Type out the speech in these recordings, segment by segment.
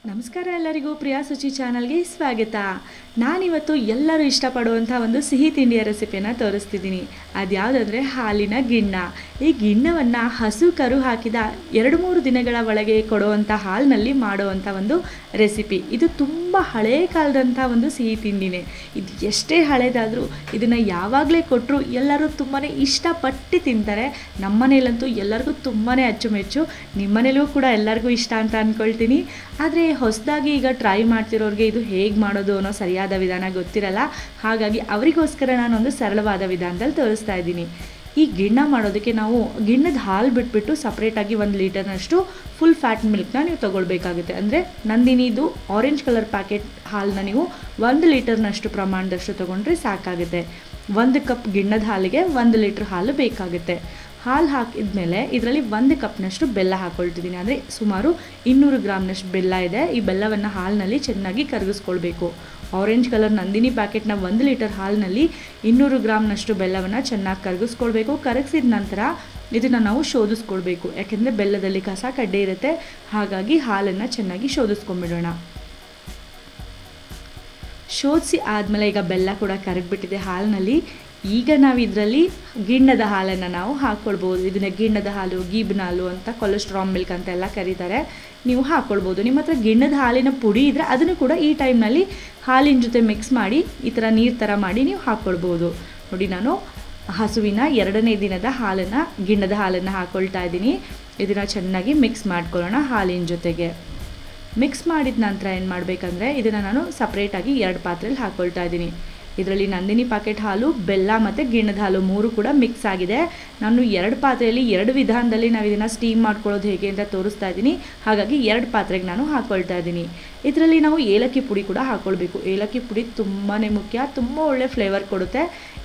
ನಮಸ್ಕಾರ ಎಲ್ಲರಿಗೂ ಪ್ರಿಯಾ ಸುಚಿ ಚಾನಲ್ಗೆ ಸ್ವಾಗತ. ನಾನಿವತ್ತು ಎಲ್ಲರೂ ಇಷ್ಟಪಡುವಂಥ ಒಂದು ಸಿಹಿ ತಿಂಡಿಯ ರೆಸಿಪಿಯನ್ನು ತೋರಿಸ್ತಿದ್ದೀನಿ. ಅದು ಯಾವುದಂದರೆ ಹಾಲಿನ ಗಿಣ್ಣ. ಈ ಗಿಣ್ಣವನ್ನು ಹಸು ಕರು ಹಾಕಿದ 2-3 ದಿನಗಳ ಒಳಗೆ ಕೊಡುವಂಥ ಹಾಲಿನಲ್ಲಿ ಮಾಡುವಂಥ ಒಂದು ರೆಸಿಪಿ. ಇದು ತುಂಬ ಹಳೆಯ ಕಾಲದಂಥ ಒಂದು ಸಿಹಿ ತಿಂಡಿನೇ. ಇದು ಎಷ್ಟೇ ಹಳೇದಾದರೂ ಇದನ್ನು ಯಾವಾಗಲೇ ಕೊಟ್ಟರು ಎಲ್ಲರೂ ತುಂಬಾ ಇಷ್ಟಪಟ್ಟು ತಿಂತಾರೆ. ನಮ್ಮ ಮನೇಲಂತೂ ಎಲ್ಲರಿಗೂ ತುಂಬಾ ಅಚ್ಚುಮೆಚ್ಚು. ನಿಮ್ಮ ಮನೇಲೂ ಕೂಡ ಎಲ್ಲರಿಗೂ ಇಷ್ಟ ಅಂತ ಅಂದ್ಕೊಳ್ತೀನಿ. ಆದರೆ ಹೊಸದಾಗಿ ಈಗ ಟ್ರೈ ಮಾಡ್ತಿರೋರಿಗೆ ಇದು ಹೇಗೆ ಮಾಡೋದು ಅನ್ನೋ ಸರಿಯಾದ ವಿಧಾನ ಗೊತ್ತಿರಲ್ಲ. ಹಾಗಾಗಿ ಅವರಿಗೋಸ್ಕರ ನಾನೊಂದು ಸರಳವಾದ ವಿಧಾನದಲ್ಲಿ ತೋರಿಸ್ತಾ ಇದ್ದೀನಿ. ಈ ಗಿಣ್ಣ ಮಾಡೋದಕ್ಕೆ ನಾವು ಗಿಣ್ಣದ ಹಾಲು ಬಿಟ್ಬಿಟ್ಟು ಸಪ್ರೇಟಾಗಿ 1 ಲೀಟರ್ನಷ್ಟು ಫುಲ್ ಫ್ಯಾಟ್ ಮಿಲ್ಕ್ನ ನೀವು ತೊಗೊಳ್ಬೇಕಾಗುತ್ತೆ. ಅಂದರೆ ನಂದಿನಿದು ಆರೆಂಜ್ ಕಲರ್ ಪ್ಯಾಕೆಟ್ ಹಾಲನ್ನ ನೀವು 1 ಲೀಟರ್ನಷ್ಟು ಪ್ರಮಾಣದಷ್ಟು ತೊಗೊಂಡ್ರೆ ಸಾಕಾಗುತ್ತೆ. 1 ಕಪ್ ಗಿಣ್ಣದ ಹಾಲಿಗೆ 1 ಲೀಟ್ರ್ ಹಾಲು ಬೇಕಾಗುತ್ತೆ. ಹಾಲು ಹಾಕಿದ್ಮೇಲೆ ಇದರಲ್ಲಿ 1 ಕಪ್ನಷ್ಟು ಬೆಲ್ಲ ಹಾಕ್ಕೊಳ್ತಿದ್ದೀನಿ. ಅಂದರೆ ಸುಮಾರು 200 ಗ್ರಾಮ್ನಷ್ಟು ಬೆಲ್ಲ ಇದೆ. ಈ ಬೆಲ್ಲವನ್ನು ಹಾಲಿನಲ್ಲಿ ಚೆನ್ನಾಗಿ ಕರಗಿಸ್ಕೊಳ್ಬೇಕು. ಆರೆಂಜ್ ಕಲರ್ ನಂದಿನಿ ಪ್ಯಾಕೆಟ್ನ 1 ಲೀಟರ್ ಹಾಲಿನಲ್ಲಿ 200 ಗ್ರಾಮ್ನಷ್ಟು ಬೆಲ್ಲವನ್ನು ಚೆನ್ನಾಗಿ ಕರಗಿಸ್ಕೊಳ್ಬೇಕು. ಕರಗಿಸಿದ ನಂತರ ಇದನ್ನು ನಾವು ಶೋಧಿಸ್ಕೊಳ್ಬೇಕು. ಯಾಕೆಂದರೆ ಬೆಲ್ಲದಲ್ಲಿ ಕಸ ಕಡ್ಡೆ ಇರುತ್ತೆ. ಹಾಗಾಗಿ ಹಾಲನ್ನು ಚೆನ್ನಾಗಿ ಶೋಧಿಸ್ಕೊಂಡ್ಬಿಡೋಣ. ಶೋಧಿಸಿ ಆದಮೇಲೆ ಈಗ ಬೆಲ್ಲ ಕೂಡ ಕರಗಿಬಿಟ್ಟಿದೆ ಹಾಲಿನಲ್ಲಿ. ಈಗ ನಾವು ಇದರಲ್ಲಿ ಗಿಣ್ಣದ ಹಾಲನ್ನು ನಾವು ಹಾಕ್ಕೊಳ್ಬೋದು. ಇದನ್ನು ಗಿಣ್ಣದ ಹಾಲು, ಗೀಬ್ನ ಹಾಲು ಅಂತ, ಕೊಲೆಸ್ಟ್ರಾಲ್ ಮಿಲ್ಕ್ ಅಂತ ಎಲ್ಲ ಕರೀತಾರೆ. ನೀವು ಹಾಕ್ಕೊಳ್ಬೋದು. ನಿಮ್ಮ ಹತ್ರ ಗಿಣ್ಣದ ಹಾಲಿನ ಪುಡಿ ಇದ್ದರೆ ಅದನ್ನು ಕೂಡ ಈ ಟೈಮ್ನಲ್ಲಿ ಹಾಲಿನ ಜೊತೆ ಮಿಕ್ಸ್ ಮಾಡಿ ಈ ಥರ ನೀರು ಥರ ಮಾಡಿ ನೀವು ಹಾಕ್ಕೊಳ್ಬೋದು. ನೋಡಿ, ನಾನು ಹಸುವಿನ 2ನೇ ದಿನದ ಹಾಲನ್ನು, ಗಿಣ್ಣದ ಹಾಲನ್ನು ಹಾಕ್ಕೊಳ್ತಾ ಇದ್ದೀನಿ. ಇದನ್ನು ಚೆನ್ನಾಗಿ ಮಿಕ್ಸ್ ಮಾಡ್ಕೊಳ್ಳೋಣ ಹಾಲಿನ ಜೊತೆಗೆ. ಮಿಕ್ಸ್ ಮಾಡಿದ ನಂತರ ಏನು ಮಾಡಬೇಕಂದ್ರೆ ಇದನ್ನು ನಾನು ಸಪ್ರೇಟಾಗಿ 2 ಪಾತ್ರೆಯಲ್ಲಿ ಹಾಕ್ಕೊಳ್ತಾ ಇದ್ದೀನಿ. ಇದರಲ್ಲಿ ನಂದಿನಿ ಪ್ಯಾಕೆಟ್ ಹಾಲು, ಬೆಲ್ಲ ಮತ್ತು ಗಿಣ್ಣದ ಹಾಲು 3 ಕೂಡ ಮಿಕ್ಸ್ ಆಗಿದೆ. ನಾನು 2 ಪಾತ್ರೆಯಲ್ಲಿ 2 ವಿಧಾನದಲ್ಲಿ ನಾವು ಇದನ್ನು ಸ್ಟೀಮ್ ಮಾಡ್ಕೊಳ್ಳೋದು ಹೇಗೆ ಅಂತ ತೋರಿಸ್ತಾ ಇದ್ದೀನಿ. ಹಾಗಾಗಿ 2 ಪಾತ್ರೆಗೆ ನಾನು ಹಾಕ್ಕೊಳ್ತಾ ಇದ್ದೀನಿ. ಇದರಲ್ಲಿ ನಾವು ಏಲಕ್ಕಿ ಪುಡಿ ಕೂಡ ಹಾಕ್ಕೊಳ್ಬೇಕು. ಏಲಕ್ಕಿ ಪುಡಿ ತುಂಬಾ ಮುಖ್ಯ, ತುಂಬ ಒಳ್ಳೆ ಫ್ಲೇವರ್ ಕೊಡುತ್ತೆ.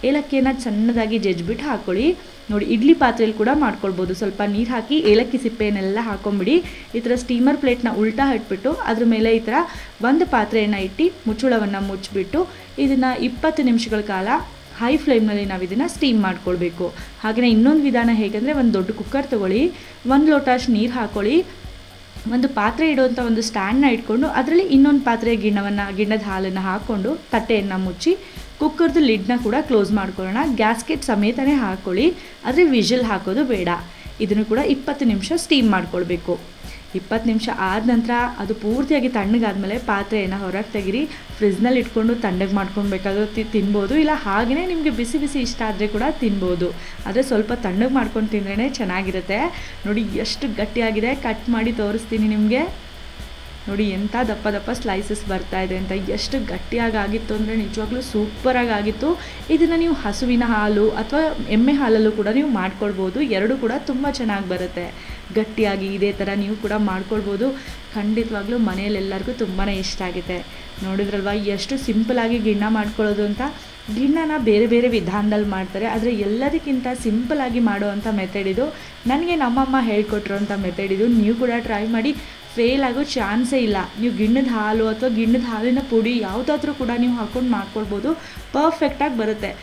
ಏಲಕ್ಕಿಯನ್ನು ಸಣ್ಣದಾಗಿ ಜಜ್ಜಿಬಿಟ್ಟು ಹಾಕ್ಕೊಳ್ಳಿ. ನೋಡಿ, ಇಡ್ಲಿ ಪಾತ್ರೆಯಲ್ಲಿ ಕೂಡ ಮಾಡ್ಕೊಳ್ಬೋದು. ಸ್ವಲ್ಪ ನೀರು ಹಾಕಿ ಏಲಕ್ಕಿ ಸಿಪ್ಪೆಯನ್ನೆಲ್ಲ ಹಾಕೊಂಬಿಡಿ. ಈ ಥರ ಸ್ಟೀಮರ್ ಪ್ಲೇಟ್ನ ಉಲ್ಟಾ ಇಟ್ಬಿಟ್ಟು ಅದ್ರ ಮೇಲೆ ಈ ಥರ 1 ಪಾತ್ರೆಯನ್ನು ಇಟ್ಟು ಮುಚ್ಚಳವನ್ನು ಮುಚ್ಚಿಬಿಟ್ಟು ಇದನ್ನು 20 ನಿಮಿಷಗಳ ಕಾಲ ಹೈ ಫ್ಲೇಮ್ನಲ್ಲಿ ನಾವು ಇದನ್ನು ಸ್ಟೀಮ್ ಮಾಡ್ಕೊಳ್ಬೇಕು. ಹಾಗೆಯೇ ಇನ್ನೊಂದು ವಿಧಾನ ಹೇಗೆಂದರೆ, ಒಂದು ದೊಡ್ಡ ಕುಕ್ಕರ್ ತೊಗೊಳ್ಳಿ, 1 ಲೋಟ ಅಷ್ಟು ನೀರು ಹಾಕ್ಕೊಳ್ಳಿ. ಒಂದು ಪಾತ್ರೆ ಇಡುವಂಥ ಒಂದು ಸ್ಟ್ಯಾಂಡ್ನ ಇಟ್ಕೊಂಡು ಅದರಲ್ಲಿ ಇನ್ನೊಂದು ಪಾತ್ರೆ ಗಿಣ್ಣದ ಹಾಲನ್ನು ಹಾಕ್ಕೊಂಡು ತಟ್ಟೆಯನ್ನು ಮುಚ್ಚಿ ಕುಕ್ಕರ್ದು ಲಿಡ್ನ ಕೂಡ ಕ್ಲೋಸ್ ಮಾಡ್ಕೊಳ್ಳೋಣ. ಗ್ಯಾಸ್ಕೆಟ್ ಸಮೇತನೇ ಹಾಕ್ಕೊಳ್ಳಿ, ಆದರೆ ವಿಷಲ್ ಹಾಕೋದು ಬೇಡ. ಇದನ್ನು ಕೂಡ 20 ನಿಮಿಷ ಸ್ಟೀಮ್ ಮಾಡ್ಕೊಳ್ಬೇಕು. 20 ನಿಮಿಷ ಆದ ನಂತರ ಅದು ಪೂರ್ತಿಯಾಗಿ ತಣ್ಣಗಾದ್ಮೇಲೆ ಪಾತ್ರೆಯನ್ನು ಹೊರಗೆ ತೆಗಿರಿ. ಫ್ರಿಜ್ನಲ್ಲಿ ಇಟ್ಕೊಂಡು ತಣ್ಣಗೆ ಮಾಡ್ಕೊಳ್ಬೇಕಾದ್ರೂ ತಿನ್ಬೋದು, ಇಲ್ಲ ಹಾಗೆಯೇ ನಿಮಗೆ ಬಿಸಿ ಬಿಸಿ ಇಷ್ಟ ಆದರೆ ಕೂಡ ತಿನ್ಬೋದು. ಆದರೆ ಸ್ವಲ್ಪ ತಣ್ಣಗೆ ಮಾಡ್ಕೊಂಡು ತಿಂದ್ರೇ ಚೆನ್ನಾಗಿರುತ್ತೆ. ನೋಡಿ ಎಷ್ಟು ಗಟ್ಟಿಯಾಗಿದೆ. ಕಟ್ ಮಾಡಿ ತೋರಿಸ್ತೀನಿ ನಿಮಗೆ. ನೋಡಿ ಎಂಥ ದಪ್ಪ ದಪ್ಪ ಸ್ಲೈಸಸ್ ಬರ್ತಾ ಇದೆ ಅಂತ. ಎಷ್ಟು ಗಟ್ಟಿಯಾಗಿ ಆಗಿತ್ತು ಅಂದರೆ ನಿಜವಾಗ್ಲೂ ಸೂಪರಾಗಿ ಆಗಿತ್ತು. ಇದನ್ನು ನೀವು ಹಸುವಿನ ಹಾಲು ಅಥವಾ ಎಮ್ಮೆ ಹಾಲಲ್ಲೂ ಕೂಡ ನೀವು ಮಾಡ್ಕೊಳ್ಬೋದು. 2 ಕೂಡ ತುಂಬ ಚೆನ್ನಾಗಿ ಬರುತ್ತೆ. ಗಟ್ಟಿಯಾಗಿ ಇದೇ ಥರ ನೀವು ಕೂಡ ಮಾಡ್ಕೊಳ್ಬೋದು. ಖಂಡಿತವಾಗ್ಲೂ ಮನೆಯಲ್ಲೆಲ್ಲರಿಗೂ ತುಂಬಾ ಇಷ್ಟ ಆಗುತ್ತೆ. ನೋಡಿದ್ರಲ್ವ ಎಷ್ಟು ಸಿಂಪಲಾಗಿ ಗಿಣ್ಣ ಮಾಡ್ಕೊಳ್ಳೋದು ಅಂತ. ಗಿಣ್ಣನ ಬೇರೆ ಬೇರೆ ವಿಧಾನದಲ್ಲಿ ಮಾಡ್ತಾರೆ, ಆದರೆ ಎಲ್ಲದಕ್ಕಿಂತ ಸಿಂಪಲಾಗಿ ಮಾಡೋವಂಥ ಮೆಥಡ್ ಇದು. ನನಗೆ ನಮ್ಮಮ್ಮ ಹೇಳ್ಕೊಟ್ಟಿರೋಂಥ ಮೆಥಡ್ ಇದು. ನೀವು ಕೂಡ ಟ್ರೈ ಮಾಡಿ. ಫೇಲ್ ಆಗೋ ಚಾನ್ಸೇ ಇಲ್ಲ. ನೀವು ಗಿಣ್ಣದ ಹಾಲು ಅಥವಾ ಗಿಣ್ಣದ ಹಾಲಿನ ಪುಡಿ ಯಾವುದಾದ್ರೂ ಕೂಡ ನೀವು ಹಾಕ್ಕೊಂಡು ಮಾಡ್ಕೊಳ್ಬೋದು. ಪರ್ಫೆಕ್ಟಾಗಿ ಬರುತ್ತೆ.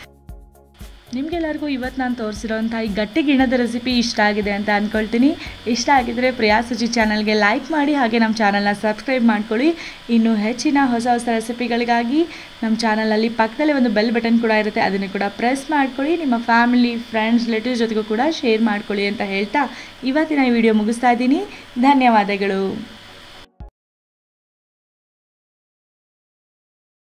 ನಿಮಗೆಲ್ಲರಿಗೂ ಇವತ್ತು ನಾನು ತೋರಿಸಿರೋಂಥ ಈ ಗಟ್ಟಿ ಗಿಣ್ಣದ ರೆಸಿಪಿ ಇಷ್ಟ ಆಗಿದೆ ಅಂತ ಅಂದ್ಕೊಳ್ತೀನಿ. ಇಷ್ಟ ಆಗಿದ್ದರೆ ಪ್ರಿಯಾ ಸುಚಿ ಚಾನಲ್ಗೆ ಲೈಕ್ ಮಾಡಿ, ಹಾಗೆ ನಮ್ಮ ಚಾನಲ್ನ ಸಬ್ಸ್ಕ್ರೈಬ್ ಮಾಡ್ಕೊಳ್ಳಿ. ಇನ್ನೂ ಹೆಚ್ಚಿನ ಹೊಸ ಹೊಸ ರೆಸಿಪಿಗಳಿಗಾಗಿ ನಮ್ಮ ಚಾನಲಲ್ಲಿ ಪಕ್ಕದಲ್ಲೇ ಒಂದು ಬೆಲ್ ಬಟನ್ ಕೂಡ ಇರುತ್ತೆ, ಅದನ್ನು ಕೂಡ ಪ್ರೆಸ್ ಮಾಡ್ಕೊಳ್ಳಿ. ನಿಮ್ಮ ಫ್ಯಾಮಿಲಿ, ಫ್ರೆಂಡ್ಸ್, ರಿಲೇಟಿವ್ಸ್ ಜೊತೆಗೂ ಕೂಡ ಶೇರ್ ಮಾಡ್ಕೊಳ್ಳಿ ಅಂತ ಹೇಳ್ತಾ ಇವತ್ತಿನ ಈ ವಿಡಿಯೋ ಮುಗಿಸ್ತಾ ಇದ್ದೀನಿ. ಧನ್ಯವಾದಗಳು.